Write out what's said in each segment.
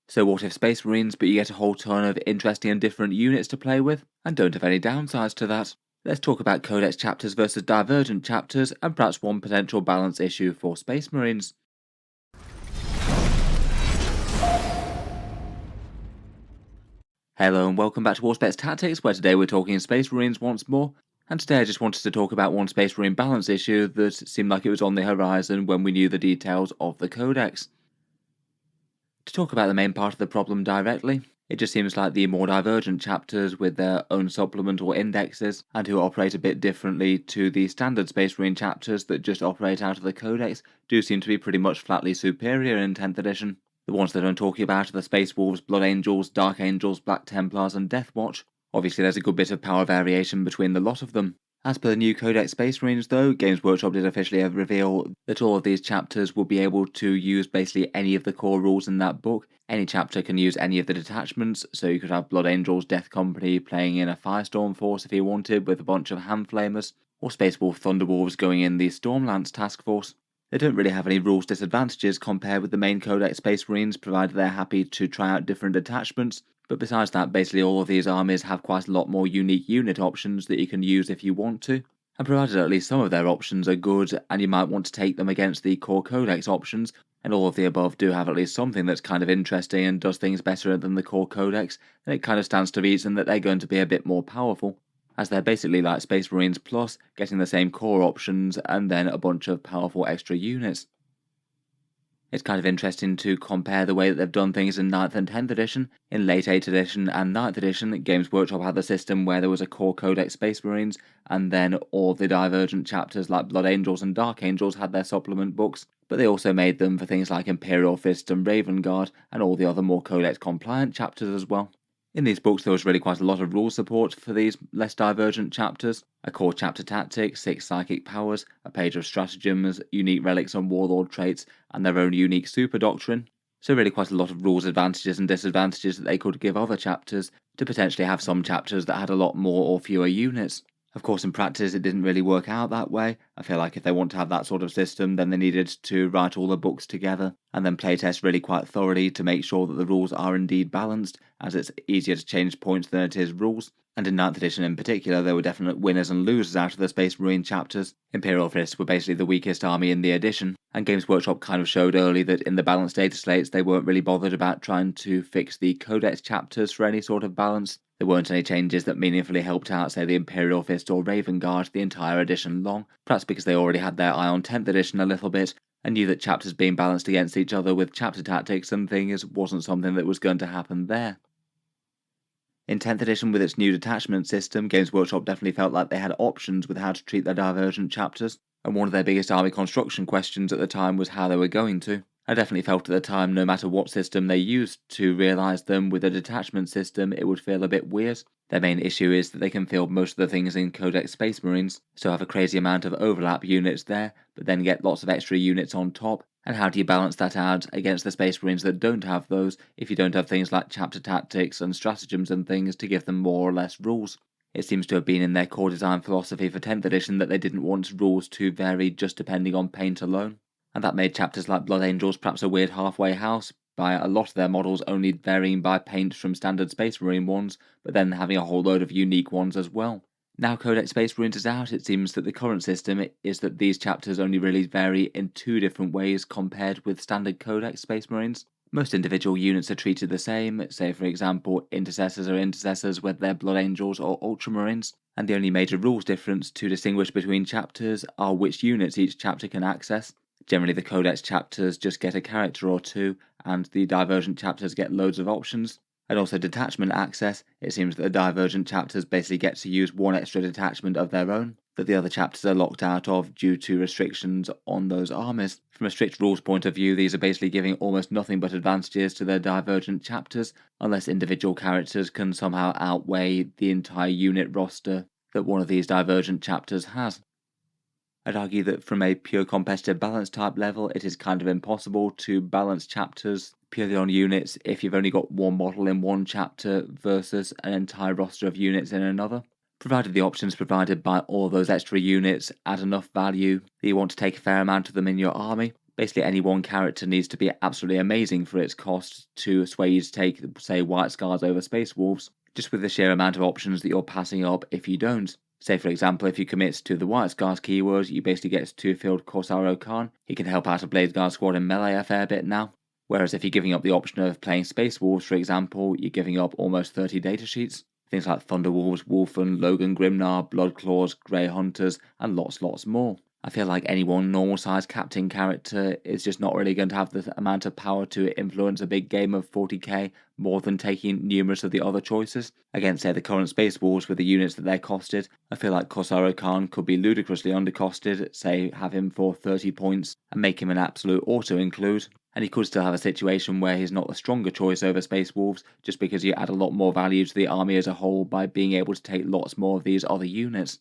So what if Space Marines, but you get a whole ton of interesting and different units to play with, and don't have any downsides to that? Let's talk about Codex chapters versus Divergent chapters, and perhaps one potential balance issue for Space Marines. Hello and welcome back to Auspex Tactics, where today we're talking Space Marines once more, and today I just wanted to talk about one Space Marine balance issue that seemed like it was on the horizon when we knew the details of the Codex. To talk about the main part of the problem directly, it just seems like the more divergent chapters with their own supplement or indexes, and who operate a bit differently to the standard Space Marine chapters that just operate out of the Codex, do seem to be pretty much flatly superior in 10th edition. The ones that I'm talking about are the Space Wolves, Blood Angels, Dark Angels, Black Templars, and Death Watch. Obviously there's a good bit of power variation between the lot of them. As per the new Codex Space Marines though, Games Workshop did officially reveal that all of these chapters will be able to use basically any of the core rules in that book. Any chapter can use any of the detachments, so you could have Blood Angels Death Company playing in a Firestorm force if you wanted with a bunch of Hand Flamers, or Space Wolf Thunderwolves going in the Stormlance task force. They don't really have any rules disadvantages compared with the main Codex Space Marines, provided they're happy to try out different detachments. But besides that, basically all of these armies have quite a lot more unique unit options that you can use if you want to. And provided at least some of their options are good, and you might want to take them against the core Codex options, and all of the above do have at least something that's kind of interesting and does things better than the core Codex, then it kind of stands to reason that they're going to be a bit more powerful, as they're basically like Space Marines Plus, getting the same core options and then a bunch of powerful extra units. It's kind of interesting to compare the way that they've done things in 9th and 10th edition. In late 8th edition and 9th edition, Games Workshop had the system where there was a core Codex Space Marines, and then all the divergent chapters like Blood Angels and Dark Angels had their supplement books, but they also made them for things like Imperial Fist and Raven Guard, and all the other more Codex compliant chapters as well. In these books there was really quite a lot of rule support for these less divergent chapters, a core chapter tactics, 6 psychic powers, a page of stratagems, unique relics and warlord traits, and their own unique super doctrine. So really quite a lot of rules advantages and disadvantages that they could give other chapters, to potentially have some chapters that had a lot more or fewer units. Of course, in practice it didn't really work out that way. I feel like if they want to have that sort of system, then they needed to write all the books together, and then playtest really quite thoroughly to make sure that the rules are indeed balanced, as it's easier to change points than it is rules. And in 9th edition in particular, there were definite winners and losers out of the Space Marine chapters. Imperial Fists were basically the weakest army in the edition, and Games Workshop kind of showed early that in the balanced data slates they weren't really bothered about trying to fix the Codex chapters for any sort of balance. There weren't any changes that meaningfully helped out, say, the Imperial Fist or Raven Guard the entire edition long, perhaps because they already had their eye on 10th edition a little bit, and knew that chapters being balanced against each other with chapter tactics and things wasn't something that was going to happen there. In 10th edition, with its new detachment system, Games Workshop definitely felt like they had options with how to treat their divergent chapters, and one of their biggest army construction questions at the time was how they were going to. I definitely felt at the time, no matter what system they used to realise them with a detachment system, it would feel a bit weird. Their main issue is that they can field most of the things in Codex Space Marines, so have a crazy amount of overlap units there, but then get lots of extra units on top. And how do you balance that out against the Space Marines that don't have those, if you don't have things like chapter tactics and stratagems and things to give them more or less rules? It seems to have been in their core design philosophy for 10th edition that they didn't want rules to vary just depending on paint alone, and that made chapters like Blood Angels perhaps a weird halfway house, by a lot of their models only varying by paint from standard Space Marine ones, but then having a whole load of unique ones as well. Now Codex Space Marines is out, it seems that the current system is that these chapters only really vary in 2 different ways compared with standard Codex Space Marines. Most individual units are treated the same, say for example Intercessors are Intercessors whether they're Blood Angels or Ultramarines, and the only major rules difference to distinguish between chapters are which units each chapter can access. Generally the Codex chapters just get a character or 2, and the Divergent chapters get loads of options. And also detachment access, it seems that the Divergent chapters basically get to use 1 extra detachment of their own, that the other chapters are locked out of due to restrictions on those armies. From a strict rules point of view, these are basically giving almost nothing but advantages to their Divergent chapters, unless individual characters can somehow outweigh the entire unit roster that one of these Divergent chapters has. I'd argue that from a pure competitive balance type level, it is kind of impossible to balance chapters purely on units if you've only got one model in one chapter versus an entire roster of units in another, provided the options provided by all those extra units add enough value that you want to take a fair amount of them in your army. Basically, any one character needs to be absolutely amazing for its cost to sway you to take, say, White Scars over Space Wolves, just with the sheer amount of options that you're passing up if you don't. Say, for example, if you commit to the White Scars keyword, you basically get to field Corsaro Khan. He can help out a Blade Guard squad in melee a fair bit now. Whereas if you're giving up the option of playing Space Wolves, for example, you're giving up almost 30 data sheets. Things like Thunderwolves, Wolfen, Logan Grimnar, Bloodclaws, Grey Hunters, and lots more. I feel like any one normal-sized captain character is just not really going to have the amount of power to influence a big game of 40k more than taking numerous of the other choices. Against, say, the current Space Wolves with the units that they're costed, I feel like Corsaro Khan could be ludicrously undercosted, say, have him for 30 points and make him an absolute auto-include. And he could still have a situation where he's not the stronger choice over Space Wolves, just because you add a lot more value to the army as a whole by being able to take lots more of these other units.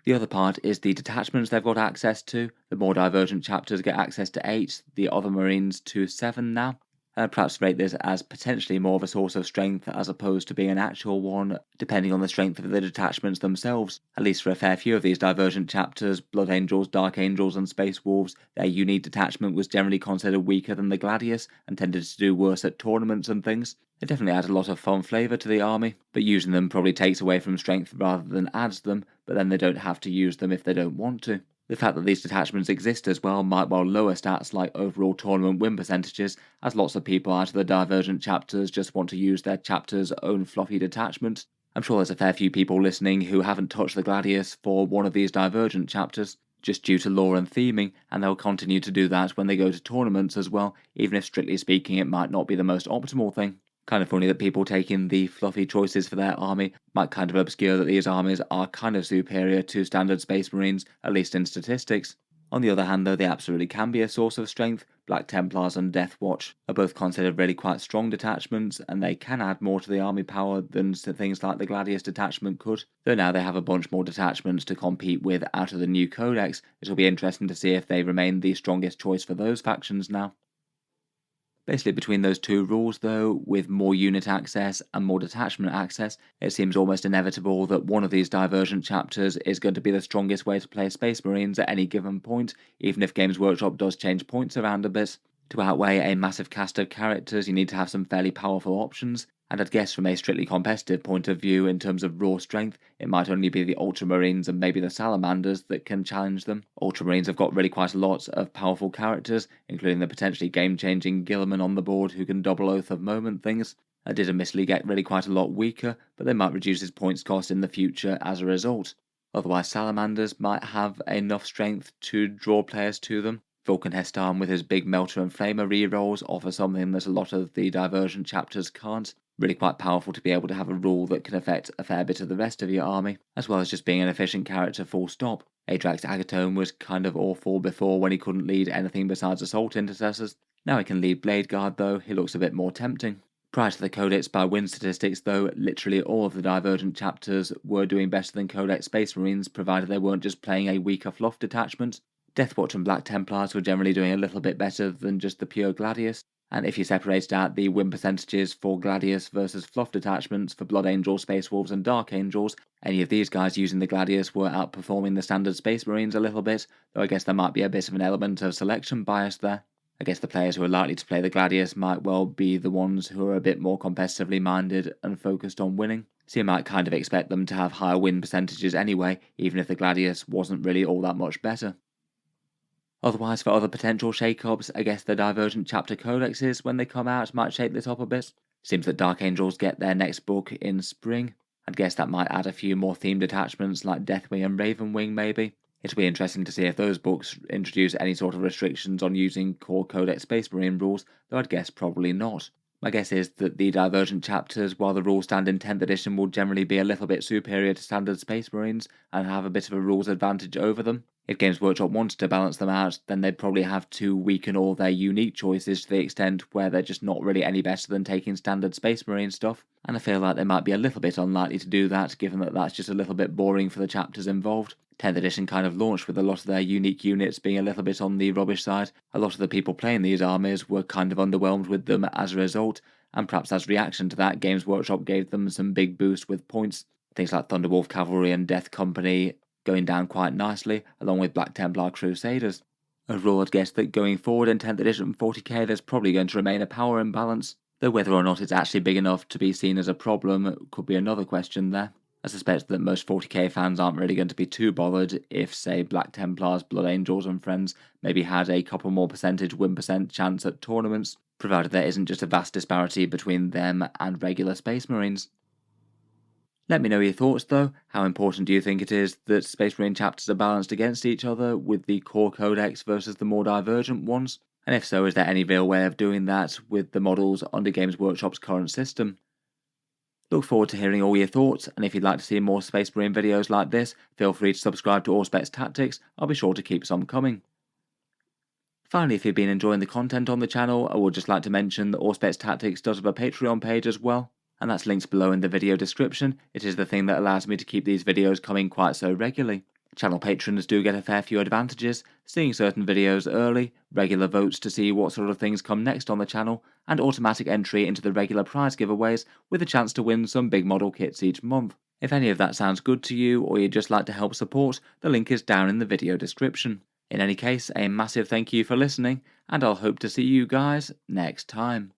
The other part is the detachments they've got access to. The more Divergent chapters get access to 8, the other Marines to 7 now. And I'd perhaps rate this as potentially more of a source of strength as opposed to being an actual one, depending on the strength of the detachments themselves. At least for a fair few of these Divergent chapters, Blood Angels, Dark Angels and Space Wolves, their unique detachment was generally considered weaker than the Gladius and tended to do worse at tournaments and things. It definitely adds a lot of fun flavour to the army, but using them probably takes away from strength rather than adds them, but then they don't have to use them if they don't want to. The fact that these detachments exist as well might well lower stats like overall tournament win percentages, as lots of people out of the Divergent chapters just want to use their chapter's own fluffy detachment. I'm sure there's a fair few people listening who haven't touched the Gladius for one of these Divergent chapters, just due to lore and theming, and they'll continue to do that when they go to tournaments as well, even if strictly speaking it might not be the most optimal thing. Kind of funny that people taking the fluffy choices for their army might kind of obscure that these armies are kind of superior to standard Space Marines, at least in statistics. On the other hand though, they absolutely can be a source of strength. Black Templars and Death Watch are both considered really quite strong detachments, and they can add more to the army power than things like the Gladius detachment could. Though now they have a bunch more detachments to compete with out of the new codex, it'll be interesting to see if they remain the strongest choice for those factions now. Basically, between those two rules, though, with more unit access and more detachment access, it seems almost inevitable that one of these Divergent chapters is going to be the strongest way to play Space Marines at any given point, even if Games Workshop does change points around a bit. To outweigh a massive cast of characters, you need to have some fairly powerful options, and I'd guess from a strictly competitive point of view in terms of raw strength, it might only be the Ultramarines and maybe the Salamanders that can challenge them. Ultramarines have got really quite a lot of powerful characters, including the potentially game-changing Gilliman on the board who can double Oath of Moment things. That did admittedly get really quite a lot weaker, but they might reduce his points cost in the future as a result. Otherwise, Salamanders might have enough strength to draw players to them. Vulcan Hestarn with his big Melter and Flamer rerolls offer something that a lot of the Divergent chapters can't. Really quite powerful to be able to have a rule that can affect a fair bit of the rest of your army, as well as just being an efficient character full stop. Adrax Agatone was kind of awful before when he couldn't lead anything besides Assault Intercessors. Now he can lead Blade Guard though, he looks a bit more tempting. Prior to the Codex by win statistics though, literally all of the Divergent chapters were doing better than Codex Space Marines, provided they weren't just playing a weaker fluff detachment. Deathwatch and Black Templars were generally doing a little bit better than just the pure Gladius, and if you separated out the win percentages for Gladius versus fluff detachments for Blood Angels, Space Wolves and Dark Angels, any of these guys using the Gladius were outperforming the standard Space Marines a little bit, though I guess there might be a bit of an element of selection bias there. I guess the players who are likely to play the Gladius might well be the ones who are a bit more competitively minded and focused on winning, so you might kind of expect them to have higher win percentages anyway, even if the Gladius wasn't really all that much better. Otherwise, for other potential shake-ups, I guess the Divergent chapter codexes, when they come out, might shake this up a bit. Seems that Dark Angels get their next book in spring. I'd guess that might add a few more themed attachments like Deathwing and Ravenwing maybe. It'll be interesting to see if those books introduce any sort of restrictions on using core Codex Space Marine rules, though I'd guess probably not. My guess is that the Divergent chapters, while the rules stand in 10th edition, will generally be a little bit superior to standard Space Marines and have a bit of a rules advantage over them. If Games Workshop wanted to balance them out, then they'd probably have to weaken all their unique choices to the extent where they're just not really any better than taking standard Space Marine stuff, and I feel like they might be a little bit unlikely to do that, given that that's just a little bit boring for the chapters involved. 10th edition kind of launched with a lot of their unique units being a little bit on the rubbish side. A lot of the people playing these armies were kind of underwhelmed with them as a result, and perhaps as reaction to that, Games Workshop gave them some big boost with points. Things like Thunderwolf Cavalry and Death Company going down quite nicely, along with Black Templar Crusaders. Overall, I'd guess that going forward in 10th edition and 40k, there's probably going to remain a power imbalance, though whether or not it's actually big enough to be seen as a problem could be another question there. I suspect that most 40k fans aren't really going to be too bothered if, say, Black Templars, Blood Angels and friends maybe had a couple more percentage win percent chance at tournaments, provided there isn't just a vast disparity between them and regular Space Marines. Let me know your thoughts though. How important do you think it is that Space Marine chapters are balanced against each other with the core codex versus the more divergent ones? And if so, is there any real way of doing that with the models under Games Workshop's current system? Look forward to hearing all your thoughts, and if you'd like to see more Space Marine videos like this, feel free to subscribe to Auspex Tactics. I'll be sure to keep some coming. Finally, if you've been enjoying the content on the channel, I would just like to mention that Auspex Tactics does have a Patreon page as well, and that's linked below in the video description. It is the thing that allows me to keep these videos coming quite so regularly. Channel patrons do get a fair few advantages, seeing certain videos early, regular votes to see what sort of things come next on the channel, and automatic entry into the regular prize giveaways with a chance to win some big model kits each month. If any of that sounds good to you, or you'd just like to help support, the link is down in the video description. In any case, a massive thank you for listening, and I'll hope to see you guys next time.